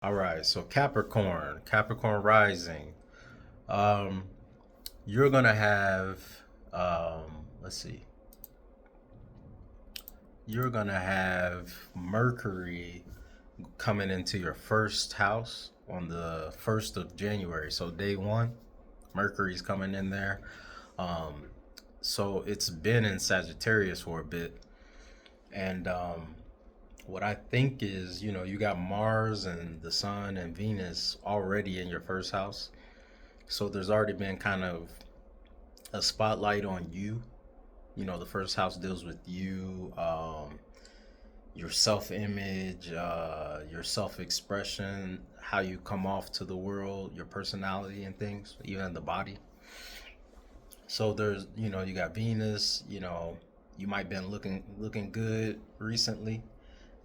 All right, so Capricorn Rising. Um, you're gonna have, let's see, you're gonna have Mercury coming into your first house on the 1st of January. So day one, Mercury's coming in there. Um, so it's been in Sagittarius for a bit, and what I think is, you got Mars and the Sun and Venus already in your first house. So there's already been kind of a spotlight on you. The first house deals with you, your self image, your self expression, how you come off to the world, your personality and things, even the body. So there's, you got Venus, you might been looking good recently,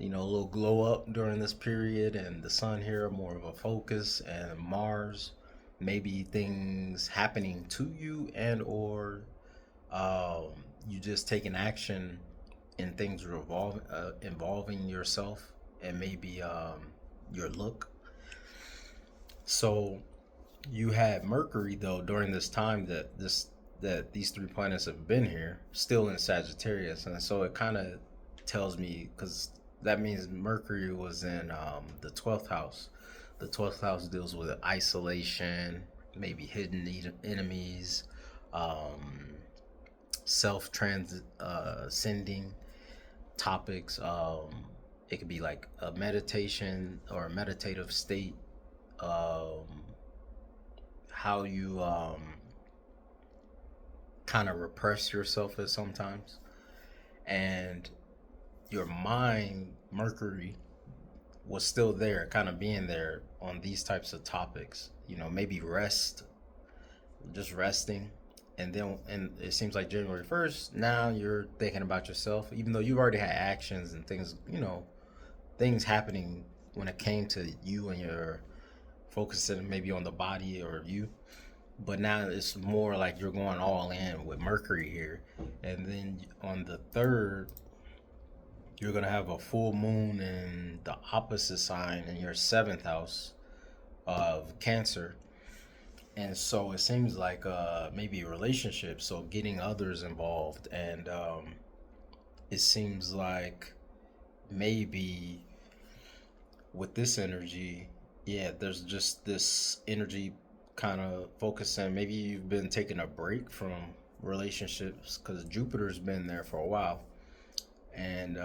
a little glow up during this period, and the sun here more of a focus, and Mars maybe things happening to you and or um, you just taking action in things involving yourself and maybe your look. So you had Mercury though during this time that these three planets have been here, still in Sagittarius, and so it kind of tells me because that means Mercury was in the 12th house. The 12th house deals with isolation, maybe hidden enemies, um, self transcending topics. It could be like a meditation or a meditative state. Um, how you kind of repress yourself at sometimes, and your mind, Mercury, was still there, kind of being there on these types of topics. Maybe just resting, and it seems like January 1st. Now you're thinking about yourself, even though you've already had actions and things. Things happening when it came to you and your focusing maybe on the body or you. But now it's more like you're going all in with Mercury here, and then on the third, you're gonna have a full moon in the opposite sign in your seventh house of Cancer, and so it seems like maybe a relationship, so getting others involved, and it seems like maybe with this energy, yeah, there's just this energy kind of focusing. Maybe you've been taking a break from relationships because Jupiter's been there for a while, and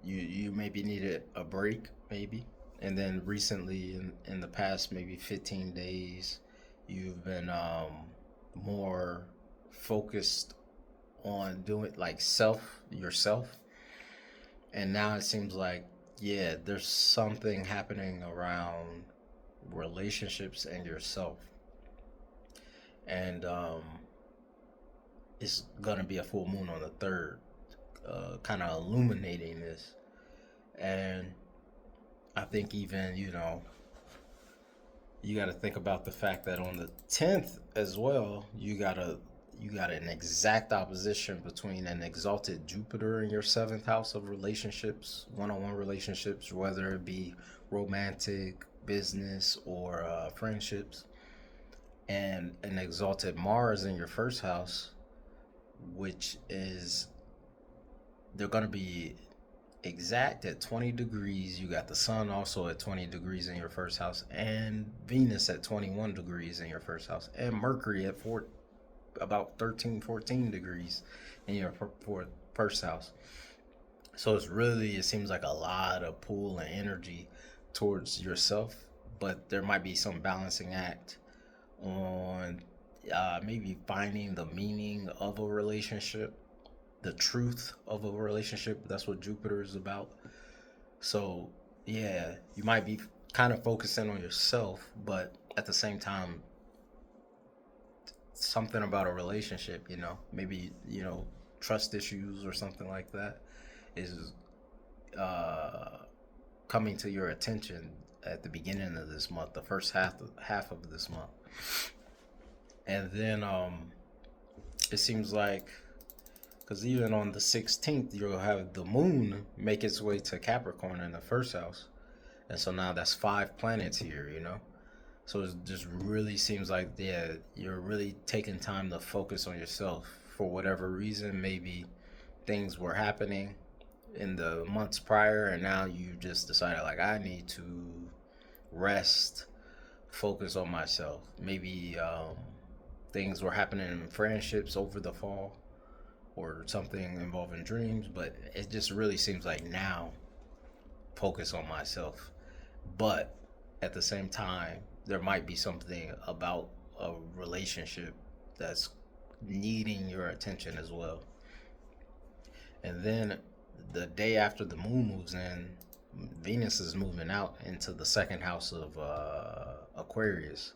you maybe needed a break, maybe. And then recently, in the past maybe 15 days, you've been more focused on doing like yourself, and now it seems like, yeah, there's something happening around relationships and yourself, and it's gonna be a full moon on the third, kind of illuminating this. And I think even you got to think about the fact that on the 10th as well, you got an exact opposition between an exalted Jupiter in your seventh house of relationships, one-on-one relationships, whether it be romantic, business, or friendships, and an exalted Mars in your first house, which is they're going to be exact at 20 degrees. You got the sun also at 20 degrees in your first house, and Venus at 21 degrees in your first house, and Mercury at about 13, 14 degrees in your first house. So it seems like a lot of pull and energy towards yourself, but there might be some balancing act on maybe finding the meaning of a relationship, the truth of a relationship. That's what Jupiter is about. So, yeah, you might be kind of focusing on yourself, but at the same time, something about a relationship, maybe, trust issues or something like that is uh, coming to your attention at the beginning of this month, the first half of this month. And then it seems like because even on the 16th, you'll have the moon make its way to Capricorn in the first house. And so now that's 5 planets here, you know? So it just really seems like, yeah, you're really taking time to focus on yourself for whatever reason. Maybe things were happening in the months prior, and now you just decided, like, I need to rest, focus on myself. Maybe things were happening in friendships over the fall or something involving dreams, but it just really seems like now focus on myself. But at the same time, there might be something about a relationship that's needing your attention as well. And then the day after the moon moves in, Venus is moving out into the second house of Aquarius.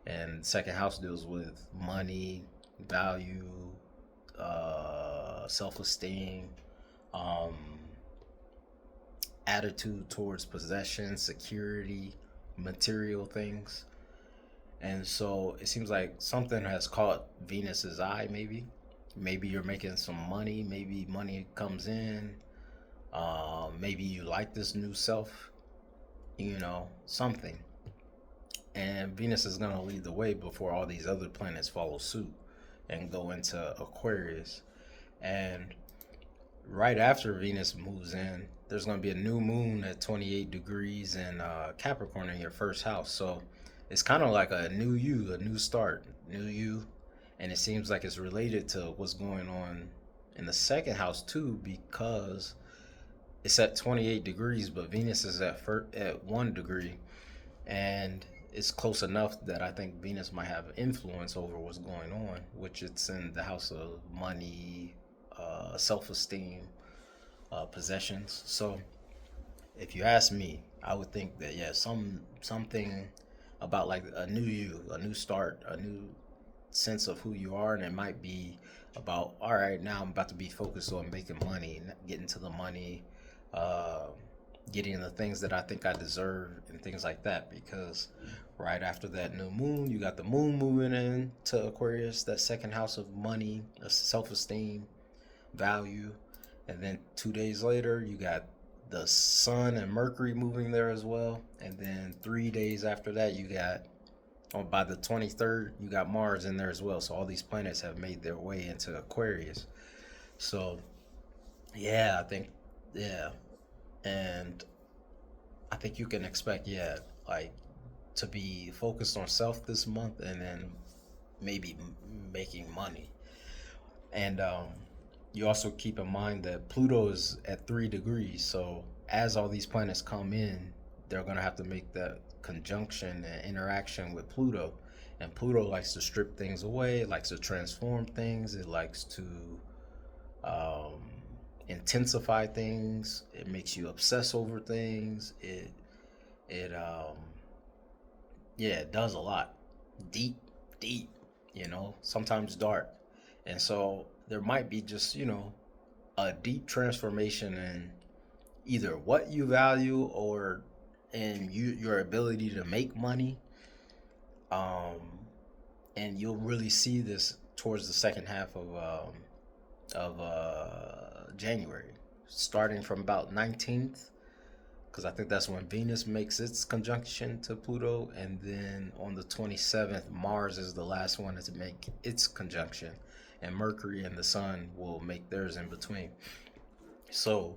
And second house deals with money, value, self esteem, um, attitude towards possession, security, material things. And so it seems like something has caught Venus's eye, maybe. Maybe you're making some money, maybe money comes in. Maybe you like this new self, something. And Venus is going to lead the way before all these other planets follow suit and go into Aquarius. And right after Venus moves in, there's going to be a new moon at 28 degrees in Capricorn in your first house. So it's kind of like a new you, a new start, new you. And it seems like it's related to what's going on in the second house too, because it's at 28 degrees, but Venus is at 1 degree. And it's close enough that I think Venus might have influence over what's going on, which it's in the house of money, self-esteem, possessions. So if you ask me, I would think that, yeah, something about like a new you, a new start, a new sense of who you are. And it might be about, all right, now I'm about to be focused on making money, getting to the money, uh, getting the things that I think I deserve and things like that. Because right after that new moon, you got the moon moving in to Aquarius, that second house of money, self-esteem, value. And then 2 days later, you got the sun and Mercury moving there as well. And then 3 days after that, you got, by the 23rd, you got Mars in there as well. So all these planets have made their way into Aquarius. So yeah, I think, yeah. And I think you can expect, yeah, like to be focused on self this month, and then maybe making money. And you also keep in mind that Pluto is at 3 degrees. So as all these planets come in, they're going to have to make that conjunction and interaction with Pluto. And Pluto likes to strip things away, it likes to transform things, it likes to um, intensify things. It makes you obsess over things. It yeah, it does a lot. Deep, deep, sometimes dark. And so there might be just, a deep transformation in either what you value or in your ability to make money. And you'll really see this towards the second half of January, starting from about 19th, because I think that's when Venus makes its conjunction to Pluto, and then on the 27th, Mars is the last one to make its conjunction, and Mercury and the Sun will make theirs in between. So,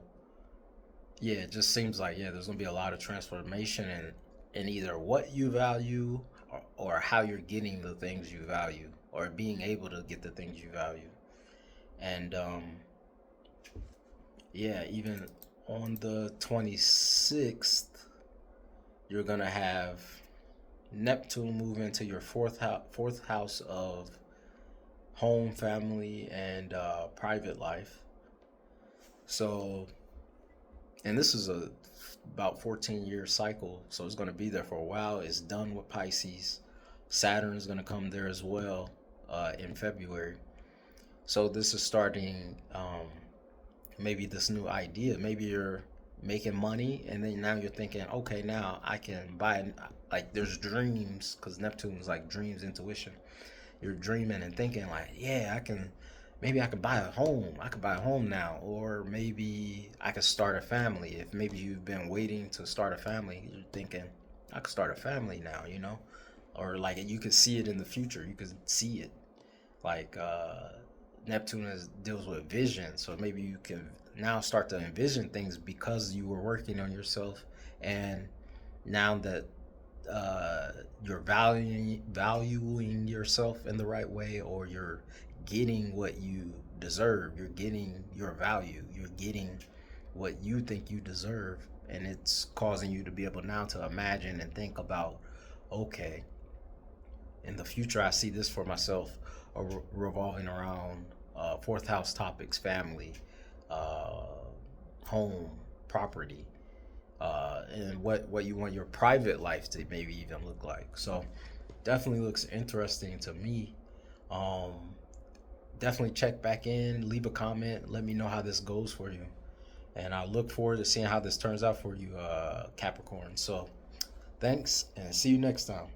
yeah, it just seems like, yeah, there's gonna be a lot of transformation in either what you value, or how you're getting the things you value, or being able to get the things you value. And yeah, even on the 26th, you're gonna have Neptune move into your fourth house of home, family, and private life. So, and this is about 14-year cycle, so it's going to be there for a while. It's done with Pisces. Saturn is going to come there as well in February. So this is starting maybe this new idea. Maybe you're making money, and then now you're thinking, okay, now I can buy, like, there's dreams, because Neptune is like dreams, intuition. You're dreaming and thinking like, yeah, I can maybe I could buy a home. I could buy a home now, or maybe I could start a family. If maybe you've been waiting to start a family, you're thinking, I could start a family now, you know? Or like you could see it in the future. You could see it. Like Neptune deals with vision, so maybe you can now start to envision things because you were working on yourself, and now that you're valuing yourself in the right way, or you're getting what you deserve, you're getting your value, you're getting what you think you deserve, and it's causing you to be able now to imagine and think about, okay, in the future I see this for myself, revolving around fourth house topics: family, uh, home, property, and what you want your private life to maybe even look like. So definitely looks interesting to me. Um, Definitely check back in, leave a comment, let me know how this goes for you, and I look forward to seeing how this turns out for you, Capricorn. So thanks, and see you next time.